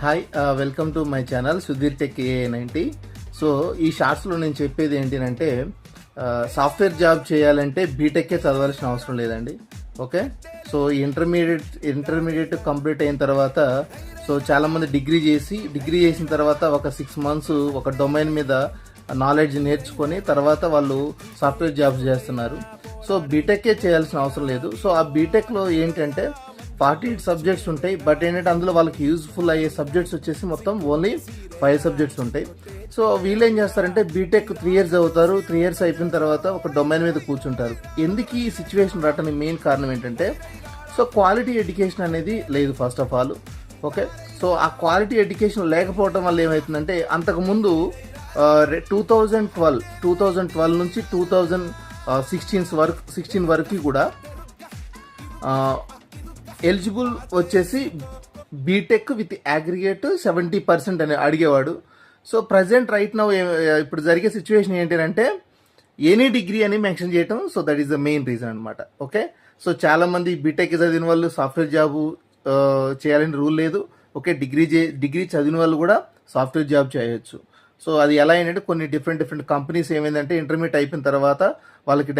Hi welcome to my channel Sudheer tech AA90. So ఈ షార్ట్స్లో నేను చెప్పేది ఏంటంటే సాఫ్ట్వేర్ జాబ్ చేయాలంటే బీటెక్కే చదవాల్సిన అవసరం లేదండి. ఓకే, సో ఇంటర్మీడియట్ కంప్లీట్ అయిన తర్వాత సో చాలామంది డిగ్రీ చేసిన తర్వాత ఒక 6 months ఒక డొమైన్ మీద నాలెడ్జ్ నేర్చుకొని తర్వాత వాళ్ళు సాఫ్ట్వేర్ జాబ్స్ చేస్తున్నారు. సో బీటెక్కే చేయాల్సిన అవసరం లేదు. సో ఆ బీటెక్లో ఏంటంటే 48 సబ్జెక్ట్స్ ఉంటాయి. బట్ ఏంటంటే అందులో వాళ్ళకి యూజ్ఫుల్ అయ్యే సబ్జెక్ట్స్ వచ్చేసి మొత్తం ఓన్లీ 5 సబ్జెక్ట్స్ ఉంటాయి. సో వీళ్ళు ఏం చేస్తారంటే బీటెక్ 3 years అవుతారు. 3 years అయిపోయిన తర్వాత ఒక డొమైన్ మీద కూర్చుంటారు. ఎందుకు ఈ సిచ్యువేషన్ రావడానికి మెయిన్ కారణం ఏంటంటే సో క్వాలిటీ ఎడ్యుకేషన్ అనేది లేదు first of all. Okay, so ఆ క్వాలిటీ ఎడ్యుకేషన్ లేకపోవడం వల్ల ఏమవుతుందంటే అంతకుముందు 2012 నుంచి 2016 వరకు కూడా ఎలిజిబుల్ వచ్చేసి బీటెక్ విత్ అగ్రిగేట్ 70% అని అడిగేవాడు. సో ప్రజెంట్ రైట్ నౌ ఇప్పుడు జరిగే సిచ్యువేషన్ ఏంటంటే ఎనీ డిగ్రీ అని మెన్షన్ చేయటం. So that is the main reason అనమాట. ఓకే, సో చాలా మంది బీటెక్ చదివిన వాళ్ళు సాఫ్ట్వేర్ జాబ్ చేయాలని రూల్ లేదు. ఓకే, డిగ్రీ చదివిన వాళ్ళు కూడా సాఫ్ట్వేర్ జాబ్ చేయొచ్చు. సో అది ఎలా ఏంటంటే కొన్ని డిఫరెంట్ కంపెనీస్ ఏమైందంటే ఇంటర్మీడియట్ అయిపోయిన తర్వాత వాళ్ళకి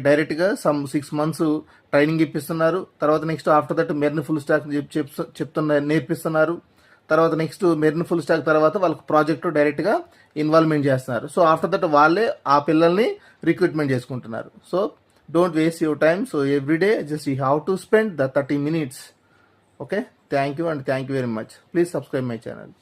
డైరెక్ట్గా సమ్ 6 months ట్రైనింగ్ ఇప్పిస్తున్నారు. తర్వాత next after that MERN full stack నేర్పిస్తున్నారు. తర్వాత నెక్స్ట్ మెర్న్ ఫుల్ స్టాక్ తర్వాత వాళ్ళకి ప్రాజెక్టు డైరెక్ట్గా ఇన్వాల్వ్మెంట్ చేస్తున్నారు. సో ఆఫ్టర్ దట్ వాళ్ళే ఆ పిల్లల్ని రిక్రూట్మెంట్ చేసుకుంటున్నారు. So don't waste your time. So everyday just you have to spend the 30 minutes. Okay, thank you and thank you very much. Please subscribe my channel.